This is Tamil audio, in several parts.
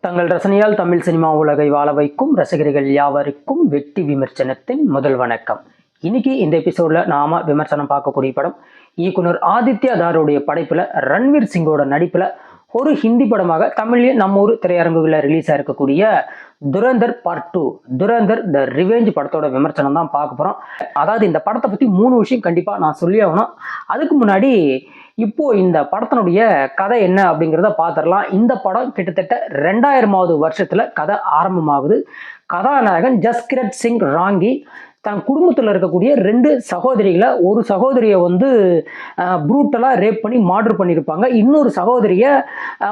தங்கள் ரசனையால் தமிழ் சினிமா உலகை வாழ வைக்கும் ரசிகர்கள் யாவருக்கும் வெற்றி விமர்சனத்தின் முதல் வணக்கம். இன்னைக்கு இந்த எபிசோட்ல நாம விமர்சனம் பார்க்கக்கூடிய படம் இயக்குனர் ஆதித்யா தாருடைய படைப்புல ரன்வீர் சிங்கோட நடிப்புல ஒரு ஹிந்தி படமாக தமிழ்ல நம்ம ஊர் திரையரங்குகளில் ரிலீஸ் ஆயிருக்கக்கூடிய Dhurandhar part 2 Dhurandhar the revenge படத்தோட விமர்சனம் தான் பார்க்க போறோம். அதாவது இந்த படத்தை பத்தி 3 விஷயம் கண்டிப்பா நான் சொல்லி ஆகணும். அதுக்கு முன்னாடி இப்போ இந்த படத்தினுடைய கதை என்ன அப்படிங்கிறத பார்த்துடலாம். இந்த படம் கிட்டத்தட்ட 2000வது வருஷத்துல கதை ஆரம்பமாகுது. கதாநாயகன் ஜஸ்கிரத் சிங் ராங்கி தன் குடும்பத்தில் இருக்கக்கூடிய 2 சகோதரிகளை, ஒரு சகோதரியை ப்ரூட்டலாக ரேப் பண்ணி மார்டர் பண்ணியிருப்பாங்க, இன்னொரு சகோதரியை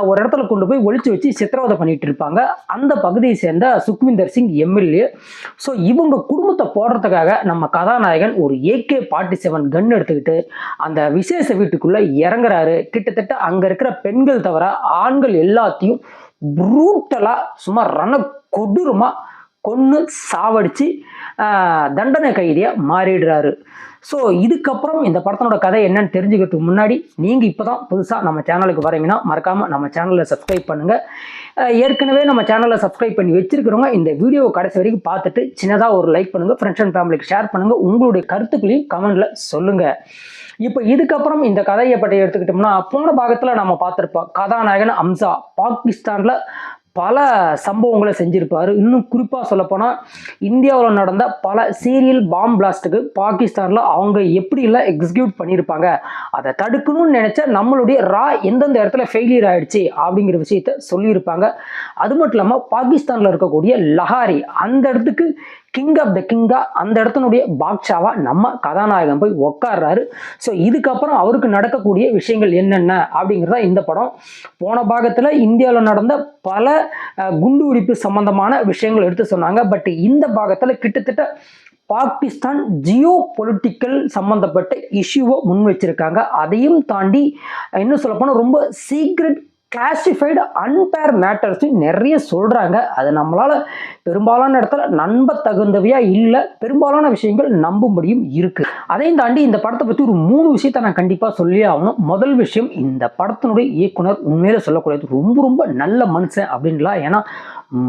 ஒரு இடத்துல கொண்டு போய் ஒழிச்சு வச்சு சித்திரவதை பண்ணிட்டு இருப்பாங்க. அந்த பகுதியை சேர்ந்த சுக்விந்தர் சிங் எம்எல்ஏ. ஸோ இவங்க குடும்பத்தை போடுறதுக்காக நம்ம கதாநாயகன் ஒரு AK-47 கன் எடுத்துக்கிட்டு அந்த விசேஷ வீட்டுக்குள்ள இறங்குறாரு. கிட்டத்தட்ட அங்க இருக்கிற பெண்கள் தவிர ஆண்கள் எல்லாத்தையும் ப்ரூட்டலா சும்மா கொடூரமா கொன்று சாவடிச்சு தண்டனை கைதியா மாறிடுறாரு. ஸோ இதுக்கப்புறம் இந்த படத்தோட கதை என்னன்னு தெரிஞ்சுக்கிறதுக்கு முன்னாடி நீங்கள் இப்போ தான் புதுசாக நம்ம சேனலுக்கு வரீங்கன்னா மறக்காமல் நம்ம சேனலில் சப்ஸ்கிரைப் பண்ணுங்கள். ஏற்கனவே நம்ம சேனலில் சப்ஸ்கிரைப் பண்ணி வச்சிருக்கிறவங்க இந்த வீடியோவை கடைசி வரைக்கும் பார்த்துட்டு சின்னதாக ஒரு லைக் பண்ணுங்கள், ஃப்ரெண்ட்ஸ் அண்ட் ஃபேமிலிக்கு ஷேர் பண்ணுங்கள், உங்களுடைய கருத்துக்களையும் கமெண்டில் சொல்லுங்கள். இப்போ இதுக்கப்புறம் இந்த கதையை பற்றி எடுத்துக்கிட்டோம்னா, போன பாகத்தில் நம்ம பார்த்துருப்போம் கதாநாயகன் அம்சா பாகிஸ்தானில் பல சம்பவங்களை செஞ்சிருப்பாரு. இன்னும் குறிப்பாக சொல்லப்போனால் இந்தியாவில் நடந்த பல சீரியல் பாம் பிளாஸ்ட்டுக்கு பாகிஸ்தானில் அவங்க எப்படிலாம் எக்ஸிக்யூட் பண்ணியிருப்பாங்க, அதை தடுக்கணும்னு நினைச்ச நம்மளுடைய எந்தெந்த இடத்துல ஃபெயிலியர் ஆயிடுச்சு அப்படிங்கிற விஷயத்த சொல்லியிருப்பாங்க. அது மட்டும் இல்லாமல் பாகிஸ்தானில் இருக்கக்கூடிய லஹாரி அந்த இடத்துக்கு கிங் ஆஃப் த கிங்கா, அந்த இடத்தினுடைய பாக்ஷாவா நம்ம கதாநாயகன் போய் உட்கார்றாரு. ஸோ இதுக்கப்புறம் அவருக்கு நடக்கக்கூடிய விஷயங்கள் என்னென்ன அப்படிங்கிறதா இந்த படம். போன பாகத்தில் இந்தியாவில் நடந்த பல குண்டு வெடிப்பு சம்பந்தமான விஷயங்கள் எடுத்து சொன்னாங்க. பட் இந்த பாகத்தில் கிட்டத்தட்ட பாகிஸ்தான் ஜியோ பொலிட்டிக்கல் சம்பந்தப்பட்ட இஷ்யூவை முன் வச்சிருக்காங்க. அதையும் தாண்டி இன்னும் சொல்லப்போனால் ரொம்ப சீக்ரெட் கிளாசிஃபைடு அன்பேர் மேட்டர்ஸும் நிறைய சொல்கிறாங்க. அது நம்மளால் பெரும்பாலான இடத்துல நம்ப தகுந்தவையா இல்லை, பெரும்பாலான விஷயங்கள் நம்பும்படியும் இருக்குது. அதையும் தாண்டி இந்த படத்தை பற்றி ஒரு 3 விஷயத்தை நான் கண்டிப்பாக சொல்லி ஆகணும். முதல் விஷயம், இந்த படத்தினுடைய இயக்குனர் உண்மையில சொல்லக்கூடியது ரொம்ப ரொம்ப நல்ல மனுஷன் அப்படின்லாம். ஏன்னா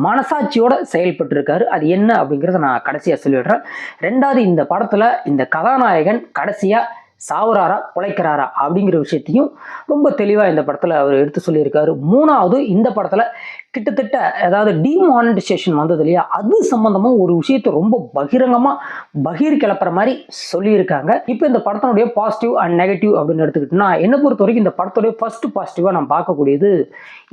மனசாட்சியோட செயல்பட்டு இருக்காரு. அது என்ன அப்படிங்கிறத நான் கடைசியாக சொல்லிடுறேன். 2வது, இந்த படத்தில் இந்த கதாநாயகன் கடைசியாக சாவுறாரா பிழைக்கிறாரா அப்படிங்கிற விஷயத்தையும் ரொம்ப தெளிவாக இந்த படத்தில் அவர் எடுத்து சொல்லியிருக்காரு. 3வது, இந்த படத்தில் கிட்டத்தட்ட அதாவது டிமானிட்டைசேஷன் வந்தது இல்லையா, அது சம்பந்தமாக ஒரு விஷயத்தை ரொம்ப பகீர் கிளப்புற மாதிரி சொல்லியிருக்காங்க. இப்போ இந்த படத்தினுடைய பாசிட்டிவ் அண்ட் நெகட்டிவ் அப்படின்னு எடுத்துக்கிட்டோம்னா, என்னை பொறுத்த வரைக்கும் இந்த படத்துடைய ஃபர்ஸ்ட் பாசிட்டிவாக நான் பார்க்கக்கூடியது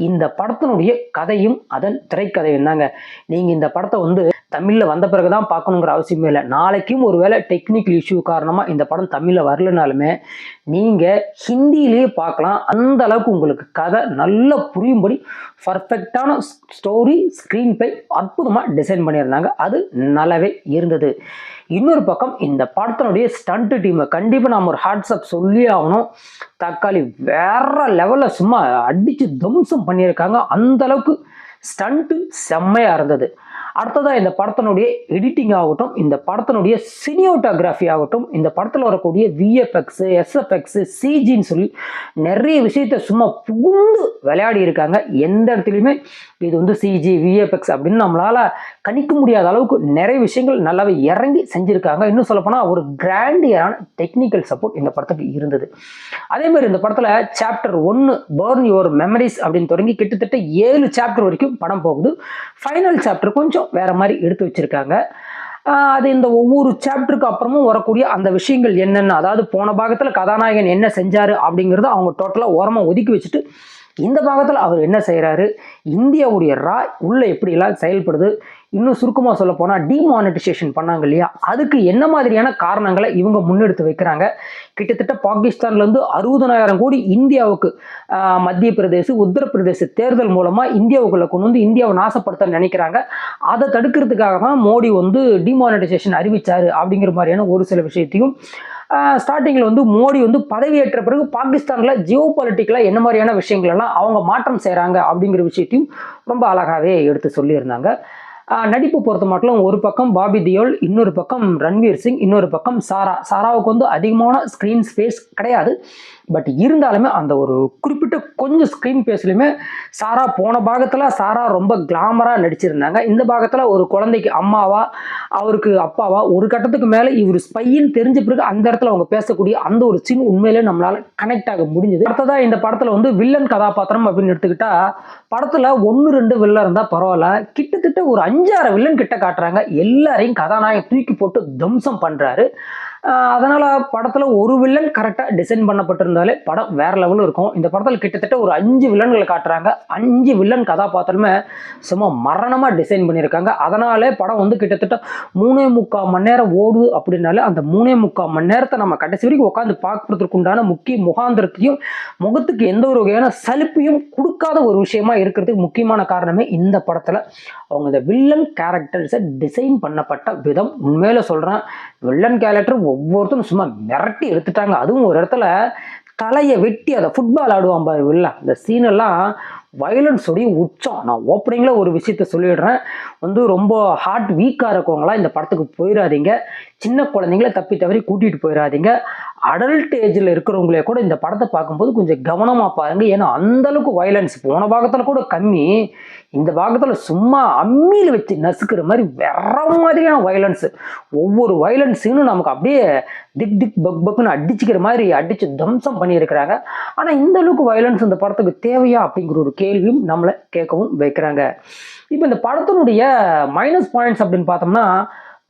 இந்த படத்தினுடைய கதையும் அதன் திரைக்கதையும் தாங்க. நீங்கள் இந்த படத்தை தமிழில் வந்த பிறகு தான் பார்க்கணுங்கிற அவசியமே இல்லை. நாளைக்கும் ஒரு வேளை டெக்னிக்கல் இஷ்யூ காரணமாக இந்த படம் தமிழில் வரலனாலுமே நீங்கள் ஹிந்தியிலேயே பார்க்கலாம். அந்த அளவுக்கு உங்களுக்கு கதை நல்லா புரியும்படி பர்ஃபெக்டான ஸ்டோரி, ஸ்க்ரீன் பிளே அற்புதமாக டிசைன் பண்ணியிருந்தாங்க. அது நல்லாவே இருந்தது. இன்னொரு பக்கம் இந்த படத்தினுடைய ஸ்டண்ட் டீமை கண்டிப்பாக நாம் ஒரு ஹாட்ஸ்அப் சொல்லி ஆகணும். தக்காளி வேற லெவலில் சும்மா அடித்து தம்சம் பண்ணியிருக்காங்க. அந்த அளவுக்கு ஸ்டண்ட்டு செம்மையாக இருந்தது. அடுத்ததாக இந்த படத்தினுடைய எடிட்டிங் ஆகட்டும், இந்த படத்தினுடைய சினியோட்டோகிராஃபி ஆகட்டும், இந்த படத்தில் வரக்கூடிய VFX, SFX, CGன்னு சொல்லி நிறைய விஷயத்த சும்மா புகுந்து விளையாடி இருக்காங்க. எந்த இடத்துலையுமே இது CG VFX அப்படின்னு நம்மளால் கணிக்க முடியாத அளவுக்கு நிறைய விஷயங்கள் நல்லாவே இறங்கி செஞ்சுருக்காங்க. இன்னும் சொல்லப்போனால் ஒரு கிராண்டியரான டெக்னிக்கல் சப்போர்ட் இந்த படத்துக்கு இருந்தது. அதே மாதிரி இந்த படத்தில் சாப்டர் 1 பர்ன் யுவர் மெமரிஸ் அப்படின்னு தொடங்கி கிட்டத்தட்ட 7 சாப்டர் வரைக்கும் படம் போகுது. ஃபைனல் சாப்டர் கொஞ்சம் வேற மாதிரி எடுத்து வச்சிருக்காங்க. அது இந்த ஒவ்வொரு சாப்டருக்கு அப்புறமும் வரக்கூடிய அந்த விஷயங்கள் என்னென்ன, அதாவது போன பாகத்தில் கதாநாயகன் என்ன செஞ்சாரு அப்படிங்கிறத அவங்க டோட்டலாக ஓரமாக ஒதுக்கி வச்சுட்டு இந்த பாகத்தில் அவர் என்ன செய்கிறாரு, இந்தியாவுடைய உள்ள எப்படியெல்லாம் செயல்படுது, இன்னும் சுருக்கமாக சொல்ல போனால் டிமானிட்டைசேஷன் பண்ணாங்க இல்லையா, அதுக்கு என்ன மாதிரியான காரணங்களை இவங்க முன்னெடுத்து வைக்கிறாங்க. கிட்டத்தட்ட பாகிஸ்தான்லேருந்து 60,000 கோடி இந்தியாவுக்கு மத்திய பிரதேச, உத்தரப்பிரதேச தேர்தல் மூலமாக இந்தியாவுக்குள்ளே கொண்டு வந்து இந்தியாவை நாசப்படுத்த நினைக்கிறாங்க. அதை தடுக்கிறதுக்காக தான் மோடி டிமானிட்டைசேஷன் அறிவிச்சாரு அப்படிங்கிற மாதிரியான ஒரு சில விஷயத்தையும் ஸ்டார்டிங்கில் மோடி பதவியேற்ற பிறகு பாகிஸ்தானில் ஜியோ பொலிட்டிக்கலாக என்ன மாதிரியான விஷயங்கள் எல்லாம் அவங்க மாற்றம் செய்கிறாங்க அப்படிங்கிற விஷயத்தையும் ரொம்ப அழகாகவே எடுத்து சொல்லியிருந்தாங்க. நடிப்பு பொறுத்த மட்டும் ஒரு பக்கம் பாபி தியோல், இன்னொரு பக்கம் ரன்வீர் சிங், இன்னொரு பக்கம் சாராவுக்கு அதிகமான ஸ்க்ரீன் ஸ்பேஸ் கிடையாது. பட் இருந்தாலுமே அந்த ஒரு குறிப்பிட்ட கொஞ்சம் ஸ்க்ரீன் பேஸ்லையுமே சாரா போன பாகத்தில் சாரா ரொம்ப கிளாமராக நடிச்சிருந்தாங்க. இந்த பாகத்தில் ஒரு குழந்தைக்கு அம்மாவா அவருக்கு அப்பாவா ஒரு கட்டத்துக்கு மேலே இவர் ஸ்பைன்னு தெரிஞ்ச பிறகு அந்த இடத்துல அவங்க பேசக்கூடிய அந்த ஒரு சீன் உண்மையிலே நம்மளால கனெக்ட் ஆக முடிஞ்சது. அடுத்ததான் இந்த படத்தில் வந்து வில்லன் கதாபாத்திரம் அப்படின்னு எடுத்துக்கிட்டா படத்தில் 1-2 வில்லன் இருந்தால் பரவாயில்ல, கிட்டத்தட்ட ஒரு 5-6 வில்லன் கிட்ட காட்டுறாங்க. எல்லாரையும் கதாநாயகன் தூக்கி போட்டு தம்சம் பண்ணுறாரு. அதனால் படத்தில் ஒரு வில்லன் கரெக்டாக டிசைன் பண்ணப்பட்டிருந்தாலே படம் வேறு லெவலில் இருக்கும். இந்த படத்தில் கிட்டத்தட்ட ஒரு 5 வில்லன்களை காட்டுறாங்க. 5 வில்லன் கதாபாத்திரமே சும்மா மரணமாக டிசைன் பண்ணியிருக்காங்க. அதனாலே படம் வந்து கிட்டத்தட்ட 3.25 மணி நேரம் ஓடுது அப்படின்னாலே அந்த 3.25 மணி நேரத்தை நம்ம கடைசி வரைக்கும் உட்காந்து பார்க்கறதுக்கு உண்டான முக்கிய முகாந்திரத்தையும் முகத்துக்கு எந்த ஒரு வகையான சலிப்பையும் கொடுக்காத ஒரு விஷயமா இருக்கிறதுக்கு முக்கியமான காரணமே இந்த படத்தில் அவங்க இந்த வில்லன் கேரக்டர்ஸை டிசைன் பண்ணப்பட்ட விதம். உண்மையில சொல்கிறேன், வில்லன் கேரக்டர் ஒவ்வொருத்தரும் சும்மா மிரட்டி எடுத்துட்டாங்க. அதுவும் ஒரு இடத்துல தலையை வெட்டி அதை ஃபுட்பால் ஆடுவான் பாரு வில்லன், அந்த சீனெல்லாம் வயலன்ஸ் உடைய உச்சம். நான் ஓப்பனிங்கில் ஒரு விஷயத்த சொல்லிடுறேன், வந்து ரொம்ப ஹார்ட் வீக்காக இருக்கவங்களாம் இந்த படத்துக்கு போயிடாதீங்க. சின்ன குழந்தைங்கள தப்பி தவறி கூட்டிகிட்டு போயிடாதீங்க. அடல்ட் ஏஜில் இருக்கிறவங்களே கூட இந்த படத்தை பார்க்கும்போது கொஞ்சம் கவனமாக பாருங்கள். ஏன்னா அந்தளவுக்கு வயலன்ஸ் போன பாகத்தில் கூட கம்மி, இந்த பாகத்தில் சும்மா அம்மியில் வச்சு நசுக்கிற மாதிரி வேற மாதிரியான வயலன்ஸு. ஒவ்வொரு வயலன்ஸுன்னு நமக்கு அப்படியே திக் திக் பக் பக்குன்னு அடிச்சுக்கிற மாதிரி அடித்து தம்சம் பண்ணியிருக்கிறாங்க. ஆனால் இந்த அளவுக்கு வயலன்ஸ் இந்த படத்துக்கு தேவையா அப்படிங்கிற ஒரு கேள்வியும் நம்மளை கேட்கவும் வைக்கிறாங்க. இப்போ இந்த படத்தினுடைய மைனஸ் பாயிண்ட்ஸ் அப்படின்னு பார்த்தோம்னா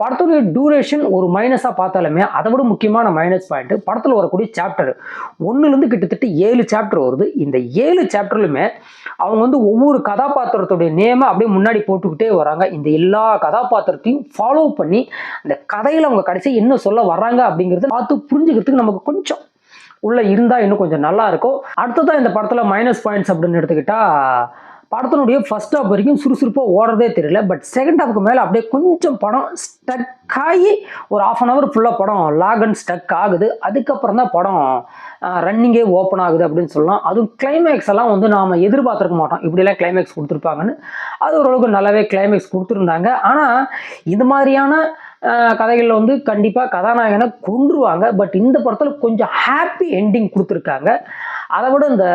படத்துடைய டியூரேஷன் ஒரு மைனஸாக பார்த்தாலுமே அதை விட முக்கியமான மைனஸ் பாயிண்ட் படத்தில் வரக்கூடிய சாப்டர் 1லேருந்து கிட்டத்தட்ட 7 சாப்டர் வருது. இந்த 7 சாப்டர்லுமே அவங்க வந்து ஒவ்வொரு கதாபாத்திரத்துடைய நேமை அப்படியே முன்னாடி போட்டுக்கிட்டே வராங்க. இந்த எல்லா கதாபாத்திரத்தையும் ஃபாலோ பண்ணி அந்த கதையில் அவங்க கடைசி என்ன சொல்ல வர்றாங்க அப்படிங்கிறத பார்த்து புரிஞ்சுக்கிறதுக்கு நமக்கு கொஞ்சம் உள்ள இருந்தால் இன்னும் கொஞ்சம் நல்லா இருக்கும். அடுத்ததான் இந்த படத்தில் மைனஸ் பாயிண்ட்ஸ் அப்படின்னு எடுத்துக்கிட்டா படத்தினுடைய ஃபர்ஸ்ட் ஹாஃப் வரைக்கும் சுறுசுறுப்பாக ஓடுறதே தெரியல. பட் செகண்ட் ஹாஃப்க்கு மேலே அப்படியே கொஞ்சம் படம் ஸ்டக் ஆகி ஒரு 1/2 hour ஃபுல்லாக படம் லாக் அண்ட் ஸ்டக் ஆகுது. அதுக்கப்புறம் தான் படம் ரன்னிங்கே ஓப்பன் ஆகுது அப்படின்னு சொல்லலாம். அதுவும் கிளைமேக்ஸ் எல்லாம் வந்து நாம் எதிர்பார்த்துருக்க மாட்டோம் இப்படிலாம் கிளைமேக்ஸ் கொடுத்துருப்பாங்கன்னு. அது ஓரளவுக்கு நல்லாவே கிளைமேக்ஸ் கொடுத்துருந்தாங்க. ஆனால் இந்த மாதிரியான கதைகளில் வந்து கண்டிப்பாக கதாநாயகனை கொன்றுவாங்க. பட் இந்த படத்தில் கொஞ்சம் ஹாப்பி என்டிங் கொடுத்துருக்காங்க. அதை விட இந்த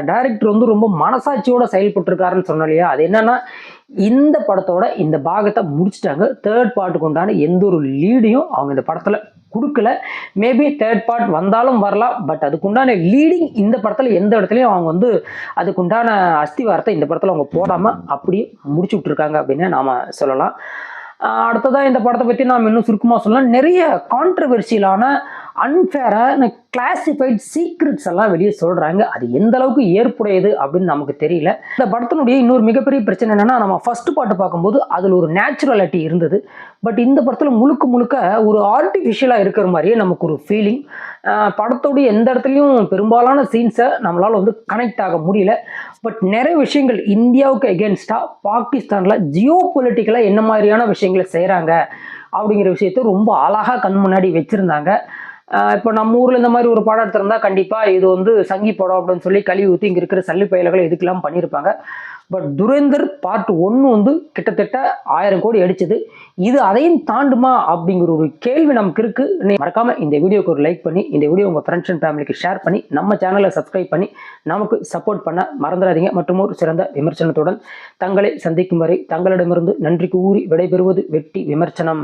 டைரக்டர் வந்து ரொம்ப மனசாட்சியோட செயல்பட்டுருக்காருன்னு சொன்னோம் இல்லையா, அது என்னன்னா இந்த படத்தோட இந்த பாகத்தை முடிச்சுட்டாங்க. தேர்ட் பார்ட்டுக்கு உண்டான எந்த ஒரு லீடையும் அவங்க இந்த படத்தில் கொடுக்கல. மேபி தேர்ட் பார்ட் வந்தாலும் வரலாம். பட் அதுக்குண்டான லீடிங் இந்த படத்தில் எந்த இடத்துலையும் அவங்க வந்து அதுக்குண்டான அஸ்திவாரத்தை இந்த படத்தில் அவங்க போடாமல் அப்படியே முடிச்சு விட்ருக்காங்க அப்படின்னு நாம் சொல்லலாம். அடுத்ததாக இந்த படத்தை பற்றி நாம் இன்னும் சுருக்கமாக சொல்லலாம். நிறைய கான்ட்ரவர்சியலான அன்ஃபேரான கிளாசிஃபைட் சீக்ரெட்ஸ் எல்லாம் வெளியே சொல்கிறாங்க. அது எந்த அளவுக்கு ஏற்புடையது அப்படின்னு நமக்கு தெரியல. இந்த படத்தினுடைய இன்னொரு மிகப்பெரிய பிரச்சனை என்னென்னா, நம்ம ஃபர்ஸ்ட் பாட்டு பார்க்கும்போது அதில் ஒரு நேச்சுரலிட்டி இருந்தது. பட் இந்த படத்தில் முழுக்க முழுக்க ஒரு ஆர்டிஃபிஷியலாக இருக்கிற மாதிரியே நமக்கு ஒரு ஃபீலிங். படத்தோடைய எந்த இடத்துலையும் பெரும்பாலான சீன்ஸை நம்மளால் வந்து கனெக்ட் ஆக முடியல. பட் நிறைய விஷயங்கள் இந்தியாவுக்கு எகென்ஸ்டாக பாகிஸ்தானில் ஜியோ பொலிட்டிக்கலாக என்ன மாதிரியான விஷயங்களை செய்கிறாங்க அப்படிங்கிற விஷயத்த ரொம்ப அழகாக கண் முன்னாடி வச்சுருந்தாங்க. இப்போ நம்ம ஊரில் இந்த மாதிரி ஒரு படம் எடுத்திருந்தா கண்டிப்பாக இது வந்து சங்கி படம் அப்படின்னு சொல்லி கழுவி ஊற்றி இங்கே இருக்கிற சல்லி பயல்களை இதுக்கெல்லாம் பண்ணியிருப்பாங்க. பட் துரேந்தர் பார்ட் 1 வந்து கிட்டத்தட்ட 1000 கோடி அடிச்சது. இது அதையும் தாண்டுமா அப்படிங்கிற ஒரு கேள்வி நமக்கு இருக்குது. மறக்காமல் இந்த வீடியோக்கு ஒரு லைக் பண்ணி இந்த வீடியோ உங்கள் ஃப்ரெண்ட்ஸ் அண்ட் ஃபேமிலிக்கு ஷேர் பண்ணி நம்ம சேனலை சப்ஸ்கிரைப் பண்ணி நமக்கு சப்போர்ட் பண்ண மறந்துடாதீங்க. மற்றும் ஒரு சிறந்த விமர்சனத்துடன் தங்களை சந்திக்கும் வரை தங்களிடமிருந்து நன்றி கூறி விடைபெறுவது வெட்டி விமர்சனம்.